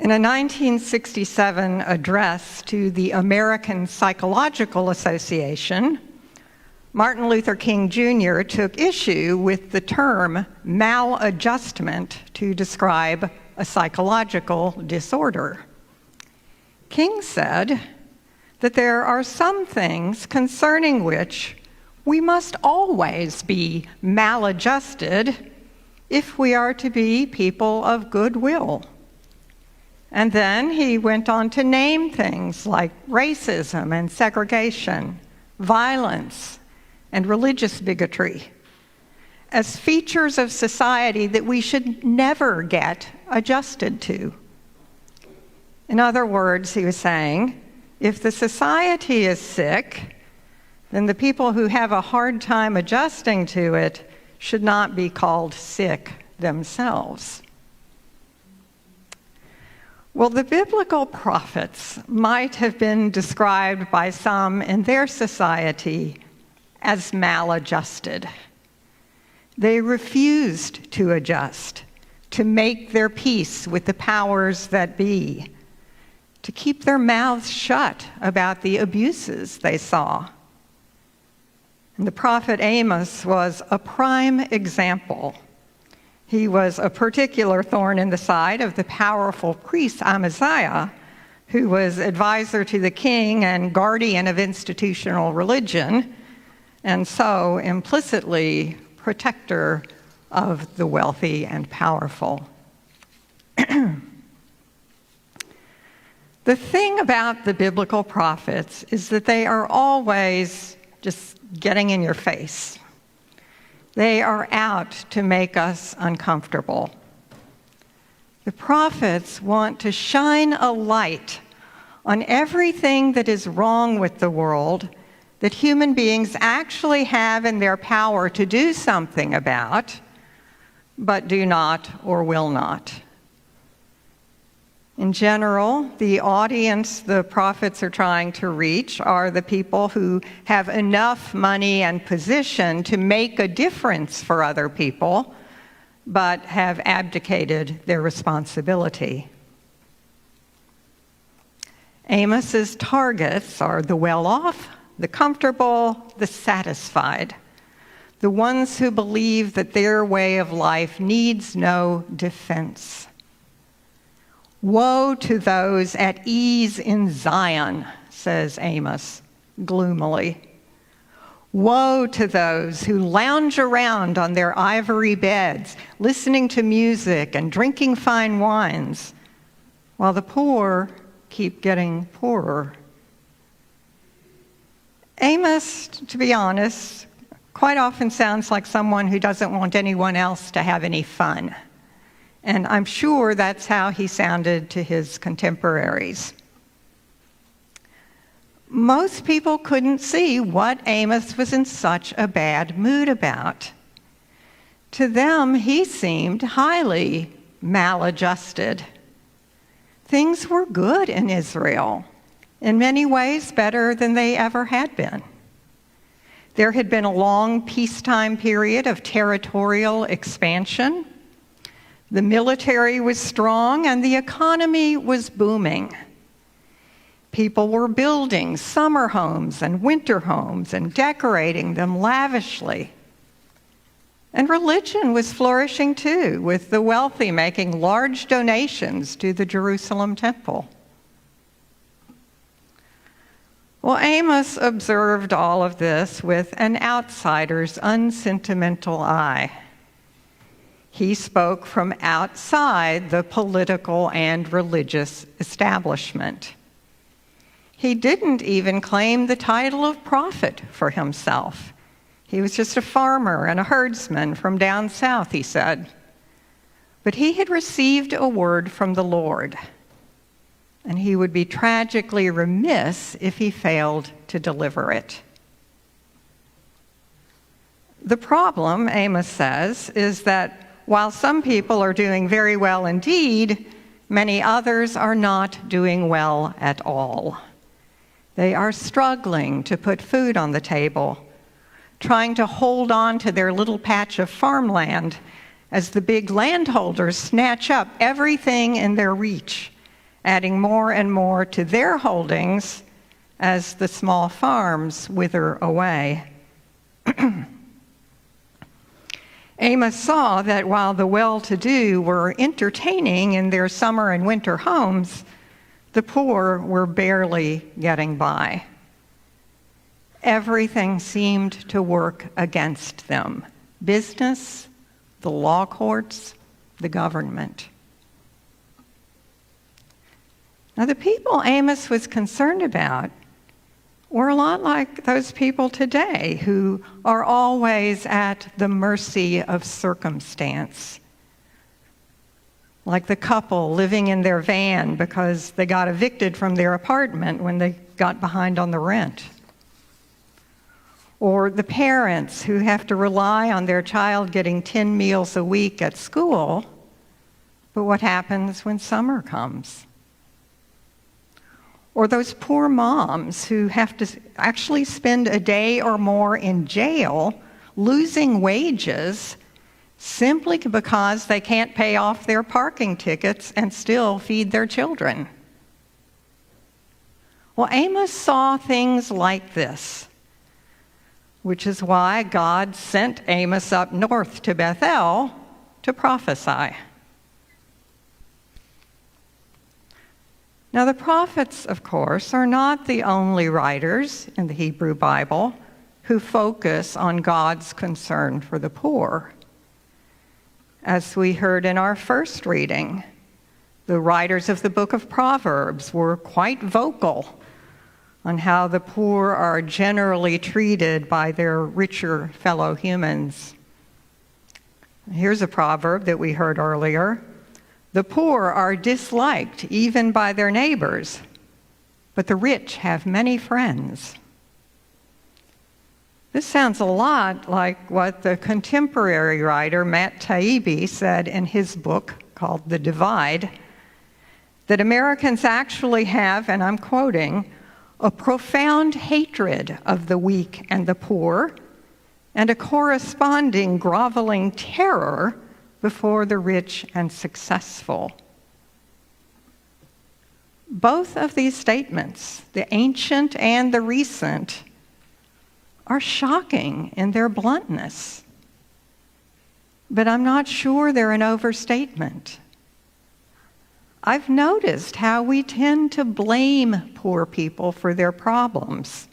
In a 1967 address to the American Psychological Association, Martin Luther King Jr. took issue with the term maladjustment to describe a psychological disorder. King said that there are some things concerning which we must always be maladjusted if we are to be people of goodwill. And then he went on to name things like racism and segregation, violence, and religious bigotry as features of society that we should never get adjusted to. In other words, he was saying, if the society is sick, then the people who have a hard time adjusting to it should not be called sick themselves. Well, the biblical prophets might have been described by some in their society as maladjusted. They refused to adjust, to make their peace with the powers that be, to keep their mouths shut about the abuses they saw. And the prophet Amos was a prime example. He was a particular thorn in the side of the powerful priest Amaziah, who was advisor to the king and guardian of institutional religion, and so implicitly protector of the wealthy and powerful. The thing about the biblical prophets is that they are always just getting in your face. They are out to make us uncomfortable. The prophets want to shine a light on everything that is wrong with the world that human beings actually have in their power to do something about, but do not or will not. In general, the audience the prophets are trying to reach are the people who have enough money and position to make a difference for other people, but have abdicated their responsibility. Amos's targets are the well-off, the comfortable, the satisfied, the ones who believe that their way of life needs no defense. Woe to those at ease in Zion, says Amos gloomily. Woe to those who lounge around on their ivory beds, listening to music and drinking fine wines, while the poor keep getting poorer. Amos, to be honest, quite often sounds like someone who doesn't want anyone else to have any fun. And I'm sure that's how he sounded to his contemporaries. Most people couldn't see what Amos was in such a bad mood about. To them, he seemed highly maladjusted. Things were good in Israel, in many ways better than they ever had been. There had been a long peacetime period of territorial expansion. The military was strong and the economy was booming. People were building summer homes and winter homes and decorating them lavishly. And religion was flourishing too, with the wealthy making large donations to the Jerusalem temple. Well, Amos observed all of this with an outsider's unsentimental eye. He spoke from outside the political and religious establishment. He didn't even claim the title of prophet for himself. He was just a farmer and a herdsman from down south, he said. But he had received a word from the Lord, and he would be tragically remiss if he failed to deliver it. The problem, Amos says, is that while some people are doing very well indeed, many others are not doing well at all. They are struggling to put food on the table, trying to hold on to their little patch of farmland as the big landholders snatch up everything in their reach adding more and more to their holdings as the small farms wither away. Amos saw that while the well-to-do were entertaining in their summer and winter homes, the poor were barely getting by. Everything seemed to work against them: business, the law courts, the government. Now, the people Amos was concerned about were a lot like those people today who are always at the mercy of circumstance. Like the couple living in their van because they got evicted from their apartment when they got behind on the rent. Or the parents who have to rely on their child getting 10 meals a week at school, but what happens when summer comes? Or those poor moms who have to actually spend a day or more in jail losing wages simply because they can't pay off their parking tickets and still feed their children. Well, Amos saw things like this, which is why God sent Amos up north to Bethel to prophesy. Now, the prophets, of course, are not the only writers in the Hebrew Bible who focus on God's concern for the poor. As we heard in our first reading, the writers of the book of Proverbs were quite vocal on how the poor are generally treated by their richer fellow humans. Here's a proverb that we heard earlier. The poor are disliked even by their neighbors, but the rich have many friends. This sounds a lot like what the contemporary writer Matt Taibbi said in his book called The Divide, that Americans actually have, and I'm quoting, a profound hatred of the weak and the poor, and a corresponding groveling terror before the rich and successful. Both of these statements, the ancient and the recent, are shocking in their bluntness. But I'm not sure they're an overstatement. I've noticed how we tend to blame poor people for their problems.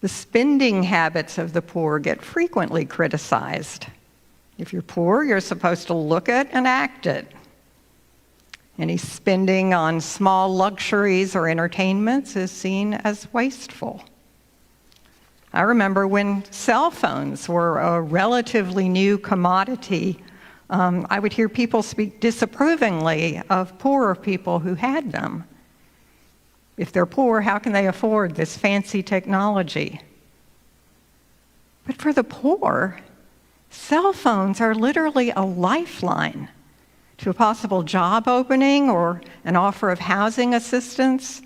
The spending habits of the poor get frequently criticized. If you're poor, you're supposed to look it and act it. Any spending on small luxuries or entertainments is seen as wasteful. I remember when cell phones were a relatively new commodity, I would hear people speak disapprovingly of poorer people who had them. If they're poor, how can they afford this fancy technology? But for the poor, cell phones are literally a lifeline to a possible job opening or an offer of housing assistance.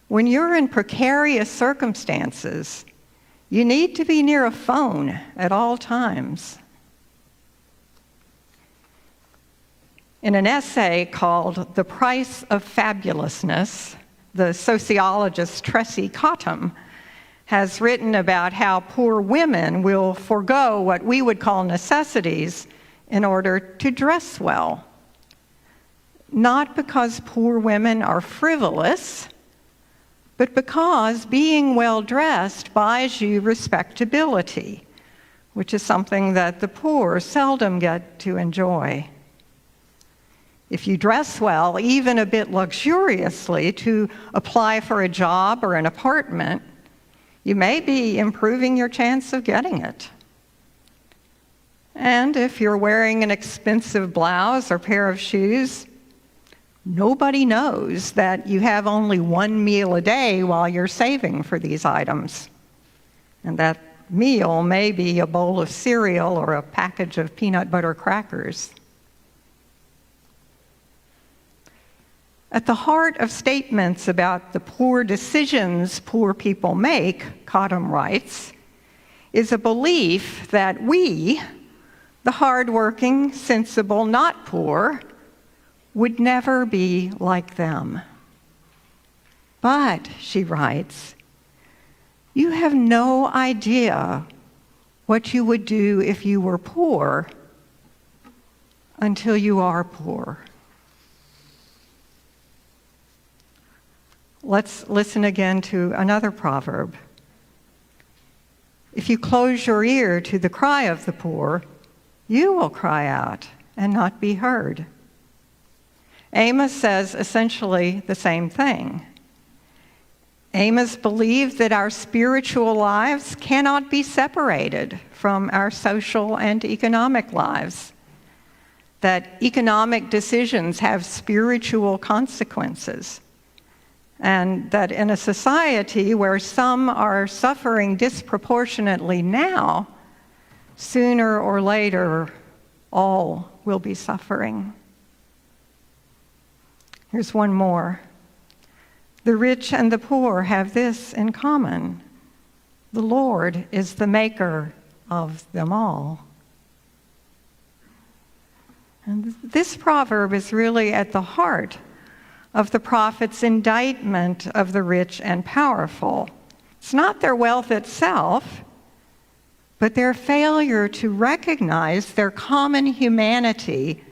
When you're in precarious circumstances, you need to be near a phone at all times. In an essay called The Price of Fabulousness, the sociologist Tressie Cottom has written about how poor women will forego what we would call necessities in order to dress well. Not because poor women are frivolous, but because being well-dressed buys you respectability, which is something that the poor seldom get to enjoy. If you dress well, even a bit luxuriously, to apply for a job or an apartment, you may be improving your chance of getting it. And if you're wearing an expensive blouse or pair of shoes, nobody knows that you have only one meal a day while you're saving for these items. And that meal may be a bowl of cereal or a package of peanut butter crackers. At the heart of statements about the poor decisions poor people make, Cottom writes, is a belief that we, the hardworking, sensible, not poor, would never be like them. But, she writes, you have no idea what you would do if you were poor until you are poor. Let's listen again to another proverb. If you close your ear to the cry of the poor, you will cry out and not be heard. Amos says essentially the same thing. Amos believed that our spiritual lives cannot be separated from our social and economic lives, that economic decisions have spiritual consequences, and that in a society where some are suffering disproportionately now, sooner or later, all will be suffering. Here's one more. The rich and the poor have this in common. The Lord is the maker of them all. And this proverb is really at the heart of the prophet's indictment of the rich and powerful. It's not their wealth itself, but their failure to recognize their common humanity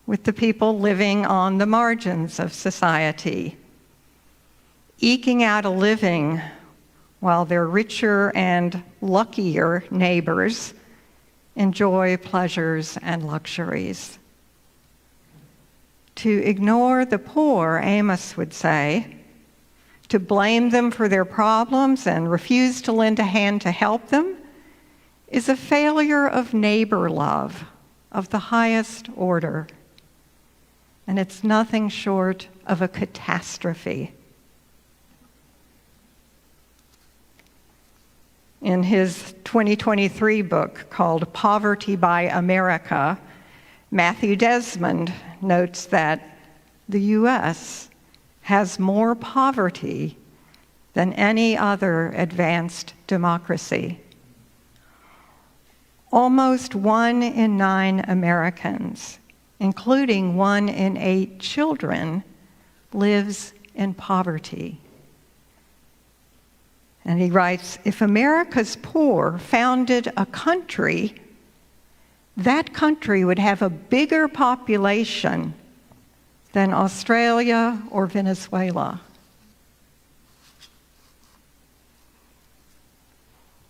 with the people living on the margins of society, eking out a living while their richer and luckier neighbors enjoy pleasures and luxuries. To ignore the poor, Amos would say, to blame them for their problems and refuse to lend a hand to help them, is a failure of neighbor love of the highest order. And it's nothing short of a catastrophe. In his 2023 book called Poverty by America, Matthew Desmond notes that the U.S. has more poverty than any other advanced democracy. Almost 1 in 9 Americans, including 1 in 8 children, lives in poverty. And he writes, if America's poor founded a country, that country would have a bigger population than Australia or Venezuela.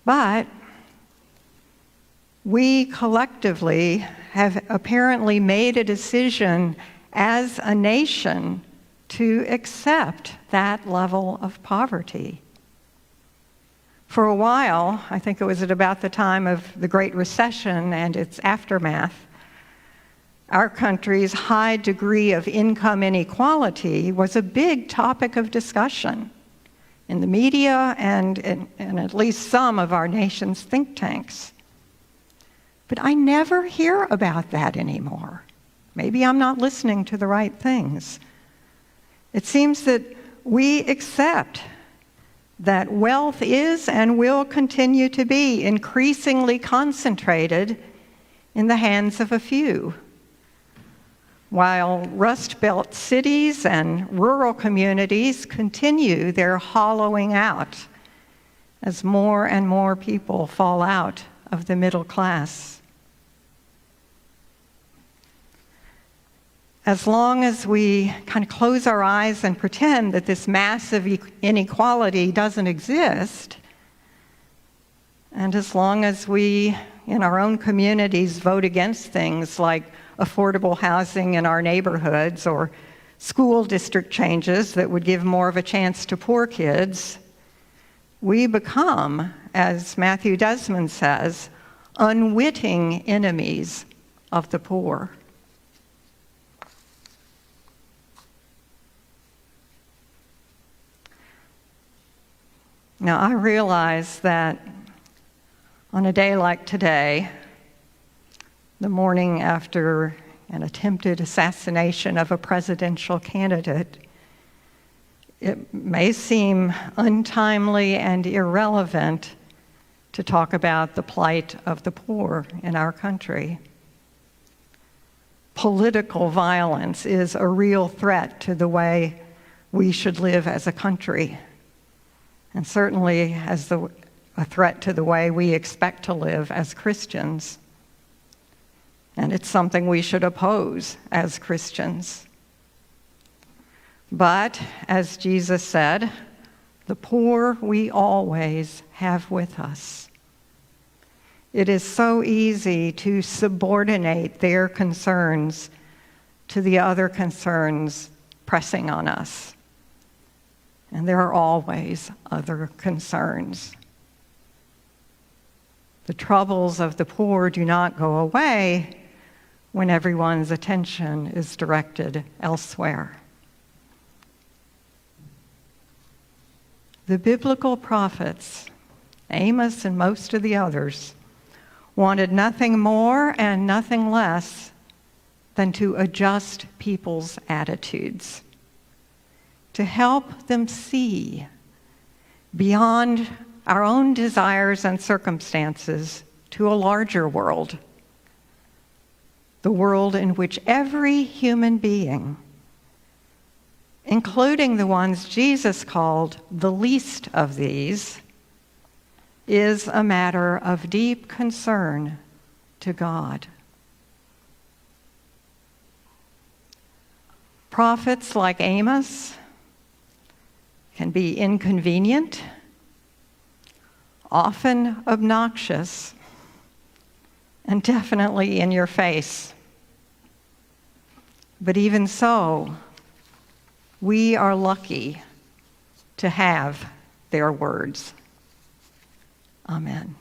But we collectively have apparently made a decision as a nation to accept that level of poverty. For a while, I think it was at about the time of the Great Recession and its aftermath, our country's high degree of income inequality was a big topic of discussion in the media and in at least some of our nation's think tanks. But I never hear about that anymore. Maybe I'm not listening to the right things. It seems that we accept that wealth is and will continue to be increasingly concentrated in the hands of a few, while Rust Belt cities and rural communities continue their hollowing out as more and more people fall out of the middle class. As long as we kind of close our eyes and pretend that this massive inequality doesn't exist, and as long as we, in our own communities, vote against things like affordable housing in our neighborhoods or school district changes that would give more of a chance to poor kids, we become, as Matthew Desmond says, unwitting enemies of the poor. Now, I realize that on a day like today, the morning after an attempted assassination of a presidential candidate, it may seem untimely and irrelevant to talk about the plight of the poor in our country. political violence is a real threat to the way we should live as a country, and certainly as a threat to the way we expect to live as Christians. And it's something we should oppose as Christians. But, as Jesus said, the poor we always have with us. It is so easy to subordinate their concerns to the other concerns pressing on us. And there are always other concerns. The troubles of the poor do not go away when everyone's attention is directed elsewhere. The biblical prophets, Amos and most of the others, wanted nothing more and nothing less than to adjust people's attitudes, to help them see beyond our own desires and circumstances to a larger world, the world in which every human being, including the ones Jesus called the least of these, is a matter of deep concern to God. Prophets like Amos can be inconvenient, often obnoxious, and definitely in your face. But even so, we are lucky to have their words. Amen.